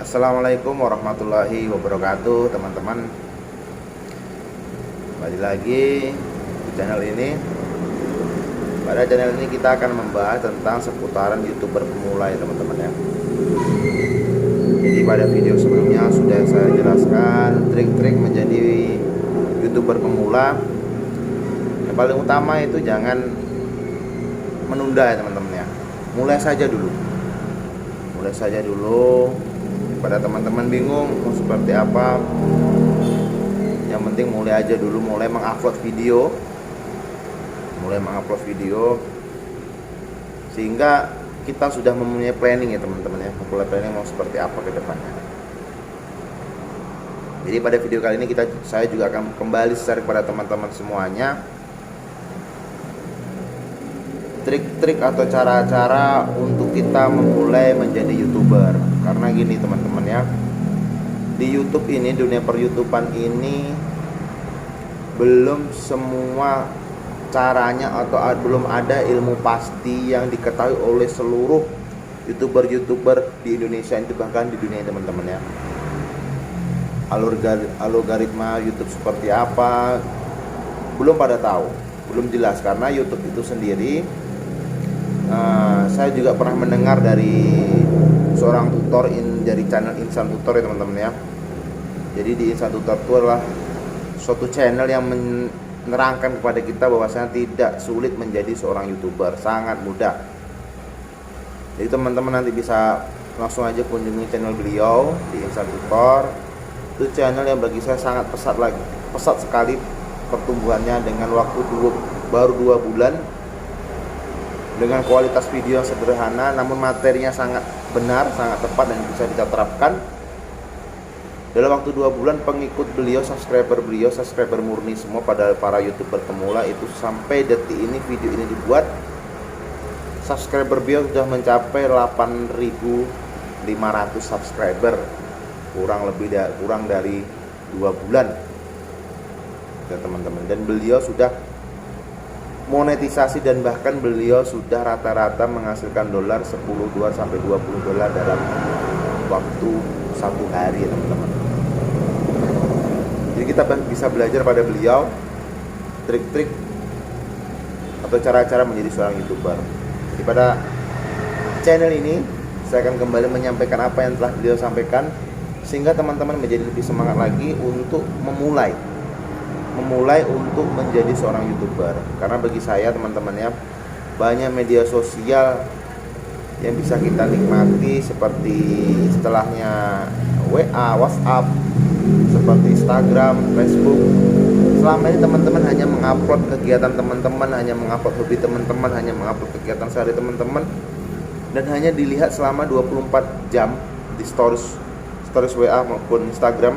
Assalamualaikum warahmatullahi wabarakatuh, teman-teman. Kembali lagi di channel ini. Pada channel ini kita akan membahas tentang seputaran YouTuber pemula ya, teman-teman ya. Jadi pada video sebelumnya sudah saya jelaskan trik-trik menjadi YouTuber pemula. Yang paling utama itu jangan menunda ya, teman-teman ya. Mulai saja dulu. Pada teman-teman bingung mau seperti apa, yang penting mulai aja dulu, mulai mengupload video sehingga kita sudah mempunyai planning ya, teman-teman ya, mempunyai planning mau seperti apa ke depannya. Jadi pada video kali ini saya juga akan kembali share kepada teman-teman semuanya trik-trik atau cara-cara untuk kita memulai menjadi YouTuber. Karena gini, teman-teman ya, di YouTube ini, dunia per-YouTubean ini belum semua caranya atau belum ada ilmu pasti yang diketahui oleh seluruh YouTuber di Indonesia itu, bahkan di dunia, teman-teman ya. Algoritma YouTube seperti apa belum pada tahu, belum jelas, karena YouTube itu sendiri saya juga pernah mendengar dari seorang tutor dari channel Insan Tutor ya, teman-teman ya. Jadi di Insan Tutor itu adalah suatu channel yang menerangkan kepada kita bahwasanya tidak sulit menjadi seorang YouTuber, sangat mudah. Jadi teman-teman nanti bisa langsung aja kunjungi channel beliau di Insan Tutor. Itu channel yang bagi saya sangat pesat sekali pertumbuhannya, dengan waktu baru 2 bulan, dengan kualitas video yang sederhana namun materinya sangat benar, sangat tepat dan bisa kita terapkan. Dalam waktu 2 bulan pengikut beliau, subscriber murni semua pada para YouTuber pemula itu, sampai detik ini video ini dibuat, subscriber beliau sudah mencapai 8.500 subscriber, kurang dari 2 bulan ya, teman-teman. Dan beliau sudah monetisasi dan bahkan beliau sudah rata-rata menghasilkan $10 sampai $20 dalam waktu 1 hari, teman-teman. Jadi kita bisa belajar pada beliau trik-trik atau cara-cara menjadi seorang YouTuber. Jadi pada channel ini saya akan kembali menyampaikan apa yang telah beliau sampaikan, sehingga teman-teman menjadi lebih semangat lagi untuk memulai untuk menjadi seorang YouTuber. Karena bagi saya, teman-teman ya, banyak media sosial yang bisa kita nikmati, seperti istilahnya WA, WhatsApp, seperti Instagram, Facebook. Selama ini teman-teman hanya mengupload kegiatan teman-teman, hanya mengupload hobi teman-teman, hanya mengupload kegiatan sehari teman-teman, dan hanya dilihat selama 24 jam di stories WA maupun Instagram,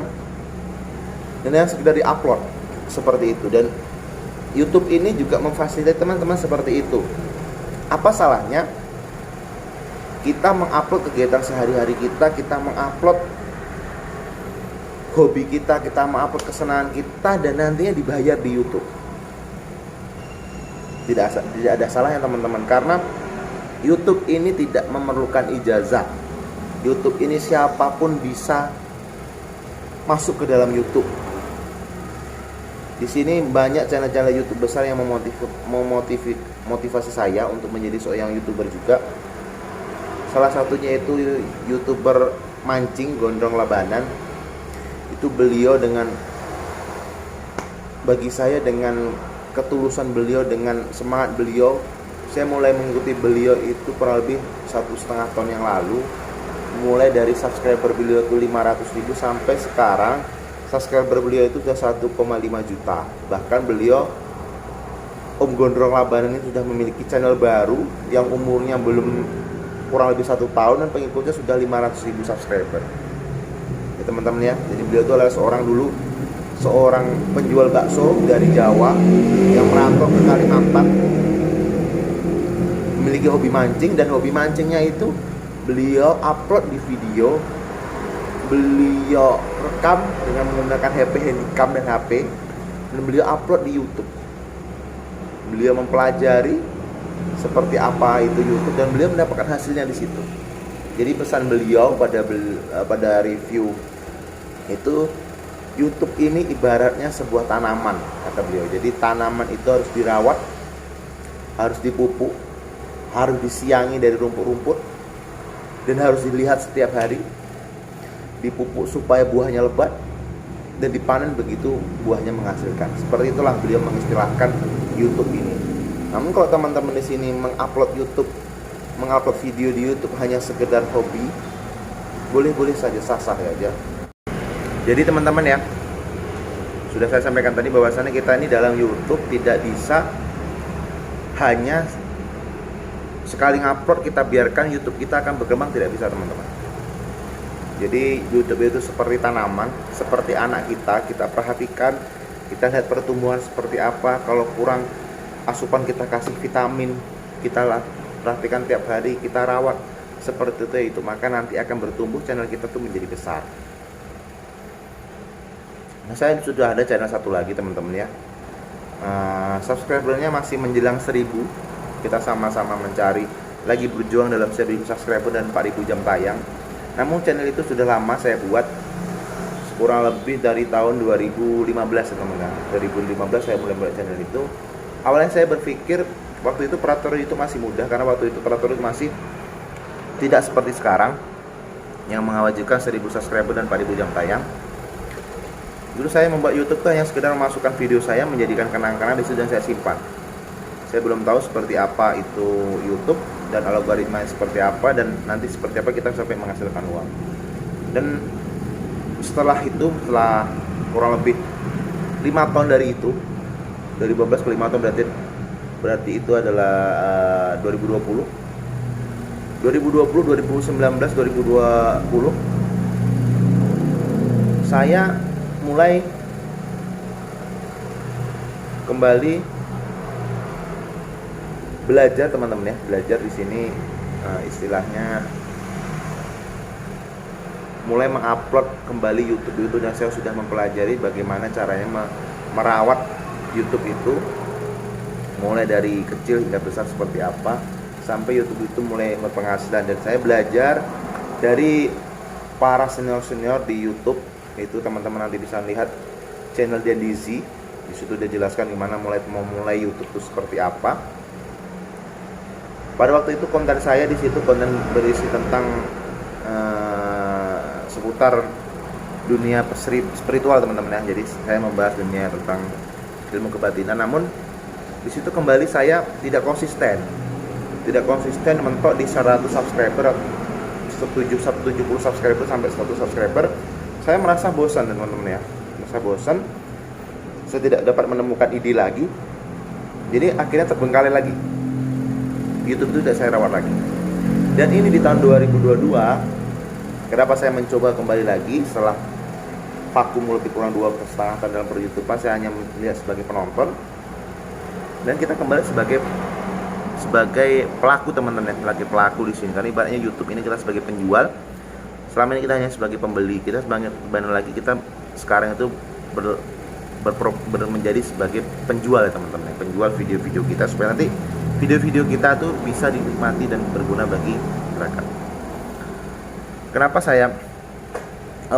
dan yang sekedar di-upload seperti itu. Dan YouTube ini juga memfasilitasi teman-teman seperti itu. Apa salahnya kita mengupload kegiatan sehari-hari kita mengupload hobi kita mengupload kesenangan kita, dan nantinya dibayar di YouTube. Tidak ada salahnya, teman-teman, karena YouTube ini tidak memerlukan ijazah. YouTube ini siapapun bisa masuk ke dalam YouTube. Di sini banyak channel-channel YouTube besar yang memotivasi saya untuk menjadi seorang YouTuber juga. Salah satunya itu YouTuber mancing Gondrong Labanan. Itu beliau bagi saya dengan ketulusan beliau, dengan semangat beliau, saya mulai mengikuti beliau itu kurang lebih 1,5 tahun yang lalu. Mulai dari subscriber beliau itu 500.000 sampai sekarang subscriber beliau itu sudah 1,5 juta. Bahkan beliau, Om Gondrong Labanan ini, sudah memiliki channel baru yang umurnya belum kurang lebih 1 tahun dan pengikutnya sudah 500.000 subscriber ya, teman-teman ya. Jadi beliau itu adalah seorang penjual bakso dari Jawa yang merantau ke Kalimantan, memiliki hobi mancing, dan hobi mancingnya itu beliau upload di video, beliau rekam dengan menggunakan handycam dan HP, dan beliau upload di YouTube. Beliau mempelajari seperti apa itu YouTube dan beliau mendapatkan hasilnya di situ. Jadi pesan beliau pada review itu, YouTube ini ibaratnya sebuah tanaman, kata beliau. Jadi tanaman itu harus dirawat, harus dipupuk, harus disiangi dari rumput-rumput, dan harus dilihat setiap hari, dipupuk supaya buahnya lebat, dan dipanen begitu buahnya menghasilkan. Seperti itulah beliau mengistilahkan YouTube ini. Namun kalau teman-teman di sini mengupload video di YouTube hanya sekedar hobi, boleh-boleh saja, sah-sah aja. Jadi teman-teman ya, sudah saya sampaikan tadi bahwasannya kita ini dalam YouTube tidak bisa hanya sekali ngupload kita biarkan YouTube kita akan berkembang, tidak bisa teman-teman. Jadi YouTube itu seperti tanaman, seperti anak kita perhatikan, kita lihat pertumbuhan seperti apa. Kalau kurang asupan kita kasih vitamin, kita perhatikan tiap hari, kita rawat seperti itu, maka nanti akan bertumbuh channel kita tuh menjadi besar. Nah, saya sudah ada channel satu lagi teman-teman ya. Subscribernya masih menjelang 1000. Kita sama-sama mencari, lagi berjuang dalam 1000 subscriber dan 4000 jam tayang. Namun channel itu sudah lama saya buat, kurang lebih dari tahun 2015 teman-teman. 2015 saya mulai buat channel itu. Awalnya saya berpikir waktu itu peraturan itu masih mudah, karena waktu itu peraturan itu masih tidak seperti sekarang yang mengawajibkan 1000 subscriber dan 4000 jam tayang. Dulu saya membuat YouTube tuh hanya sekedar memasukkan video saya, menjadikan kenang-kenangan di situ dan saya simpan. Saya belum tahu seperti apa itu YouTube dan algoritma seperti apa, dan nanti seperti apa kita sampai menghasilkan uang. Dan setelah kurang lebih 5 tahun dari itu, dari 12 ke 5 tahun, berarti itu adalah 2020, 2019, 2020 saya mulai kembali belajar teman-teman ya. Belajar di sini istilahnya mulai mengupload kembali YouTube yang saya sudah mempelajari bagaimana caranya merawat YouTube itu, mulai dari kecil hingga besar seperti apa, sampai YouTube itu mulai berpenghasilan. Dan saya belajar dari para senior-senior di YouTube. Itu teman-teman nanti bisa lihat channel Dendizi. Di situ dia jelaskan gimana memulai YouTube itu seperti apa. Pada waktu itu konten saya di situ konten berisi tentang seputar dunia spiritual teman-teman ya. Jadi saya membahas dunia tentang ilmu kebatinan. Namun di situ kembali saya tidak konsisten mentok di 100 subscriber, 70 subscriber sampai 100 subscriber. Saya merasa bosan teman-teman ya, saya tidak dapat menemukan ide lagi. Jadi akhirnya terbengkalai lagi, YouTube itu tidak saya rawat lagi. Dan ini di tahun 2022, kenapa saya mencoba kembali lagi setelah vakum lebih kurang 2,5 tahun dalam per-YouTubean. Saya hanya melihat sebagai penonton, dan kita kembali sebagai pelaku teman-teman ya, sebagai pelaku di sini. Karena ibaratnya YouTube ini kita sebagai penjual. Selama ini kita hanya sebagai pembeli, kita sebagai lagi kita sekarang itu menjadi sebagai penjual ya teman-teman, penjual video-video kita, supaya nanti video-video kita tuh bisa dinikmati dan berguna bagi masyarakat. Kenapa saya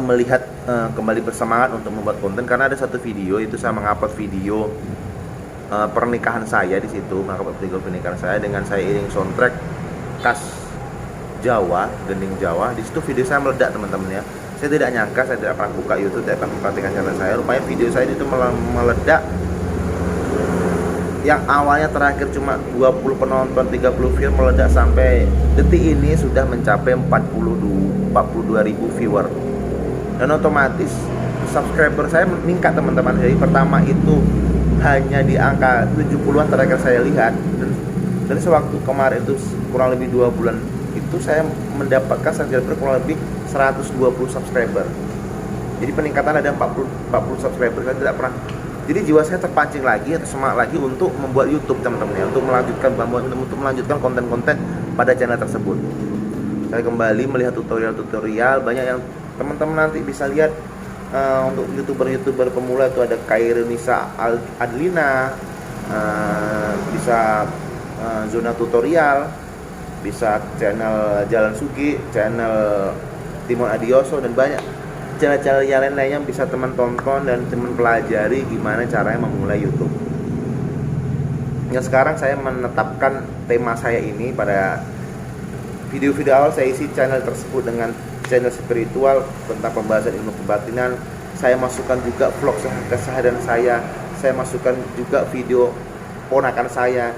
melihat kembali bersemangat untuk membuat konten? Karena ada satu video itu saya mengupload video pernikahan saya di situ, mengupload video pernikahan saya dengan saya iring soundtrack khas Jawa, gending Jawa. Di situ video saya meledak teman-teman ya. Saya tidak nyangka, saya tidak pernah buka YouTube, tidak pernah perhatikan channel saya. Rupanya video saya itu meledak. Yang awalnya terakhir cuma 20 penonton, 30 view, meledak sampai detik ini sudah mencapai 42.000 viewer. Dan otomatis subscriber saya meningkat teman-teman. Jadi pertama itu hanya di angka 70-an terakhir saya lihat, dan sewaktu kemarin itu kurang lebih 2 bulan itu saya mendapatkan subscriber kurang lebih 120 subscriber. Jadi peningkatan ada 40 subscriber. Saya tidak pernah. Jadi jiwa saya terpancing lagi atau semangat lagi untuk membuat YouTube teman-teman ya, untuk melanjutkan konten-konten pada channel tersebut. Saya kembali melihat tutorial-tutorial banyak yang teman-teman nanti bisa lihat. Untuk youtuber pemula itu ada Kairunisa Adlina, bisa zona tutorial, bisa channel Jalan Sugi, channel Timon Adioso, dan banyak channel-channel yang lain yang bisa teman tonton dan teman pelajari gimana caranya memulai YouTube. Yang sekarang saya menetapkan tema saya ini pada video-video awal, saya isi channel tersebut dengan channel spiritual tentang pembahasan ilmu kebatinan. Saya masukkan juga vlog keseharian saya masukkan juga video ponakan saya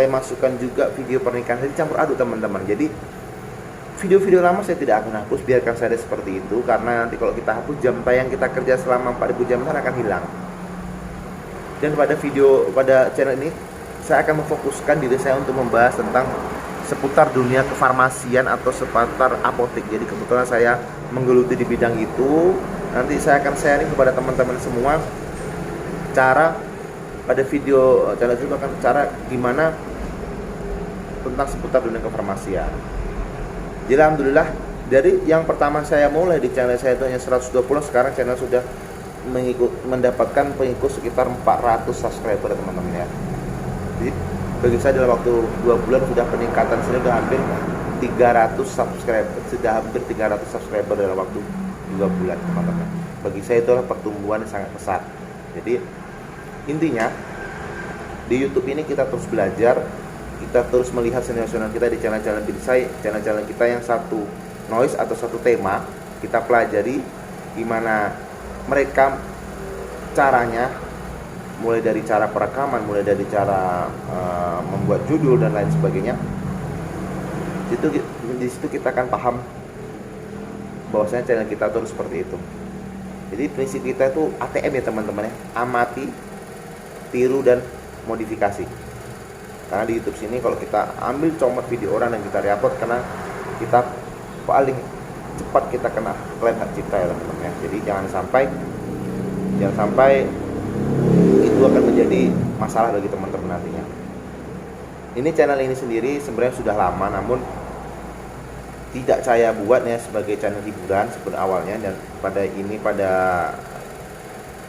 masukkan juga video pernikahan. Jadi campur aduk teman-teman. Jadi video-video lama saya tidak akan hapus, biarkan saya seperti itu, karena nanti kalau kita hapus, jam tayang kita kerja selama 4000 jam akan hilang. Dan pada channel ini saya akan memfokuskan diri saya untuk membahas tentang seputar dunia kefarmasian atau seputar apotek. Jadi kebetulan saya menggeluti di bidang itu. Nanti saya akan sharing kepada teman-teman semua cara pada video channel itu akan cara gimana tentang seputar dunia kefarmasian. Jadi alhamdulillah, dari yang pertama saya mulai di channel saya itu hanya 120, sekarang channel sudah mendapatkan pengikut sekitar 400 subscriber teman-teman ya. Jadi bagi saya dalam waktu 2 bulan sudah peningkatan, sudah hampir 300 subscriber dalam waktu 2 bulan teman-teman. Bagi saya itu adalah pertumbuhan yang sangat pesat. Jadi intinya di YouTube ini kita terus belajar, kita terus melihat senior-senior kita di channel-channel Binsai, channel-channel kita yang satu noise atau satu tema, kita pelajari gimana mereka caranya, mulai dari cara perekaman, mulai dari cara membuat judul dan lain sebagainya. Di situ kita akan paham bahwasanya channel kita terus seperti itu. Jadi prinsip kita itu ATM ya teman-teman ya, amati, tiru, dan modifikasi. Karena di YouTube sini kalau kita ambil comot video orang dan kita reupload, karena kita paling cepat kita kena klaim hak cipta ya teman-teman ya. Jadi jangan sampai itu akan menjadi masalah bagi teman-teman nantinya. Ini channel ini sendiri sebenarnya sudah lama, namun tidak saya buat ya sebagai channel hiburan seperti awalnya. Dan pada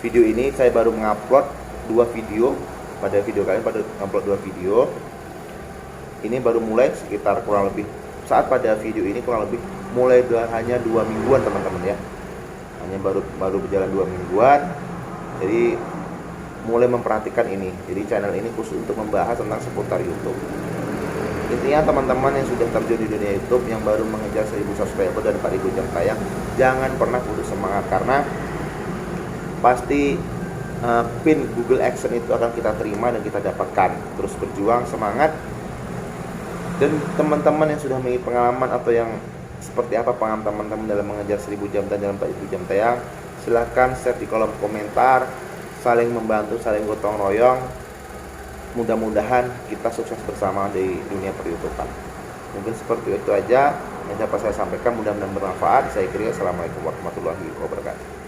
video ini saya baru mengupload 2 video. Pada video kalian pada upload 2 video. Ini baru mulai sekitar kurang lebih, saat pada video ini kurang lebih mulai hanya 2 mingguan teman-teman ya. Hanya baru berjalan 2 mingguan. Jadi mulai memperhatikan ini. Jadi channel ini khusus untuk membahas tentang seputar YouTube. Intinya teman-teman yang sudah terjun di dunia YouTube, yang baru mengejar 1000 subscriber dan 4000 jam tayang, jangan pernah putus semangat, karena pasti pin Google Action itu akan kita terima dan kita dapatkan. Terus berjuang, semangat. Dan teman-teman yang sudah memiliki pengalaman atau yang seperti apa pengalaman teman-teman dalam mengejar 1000 jam tayang dalam 4000 jam tayang, silahkan share di kolom komentar. Saling membantu, saling gotong royong. Mudah-mudahan kita sukses bersama di dunia per-YouTubean. Mungkin seperti itu aja yang dapat saya sampaikan, mudah-mudahan bermanfaat. Saya kira assalamualaikum warahmatullahi wabarakatuh.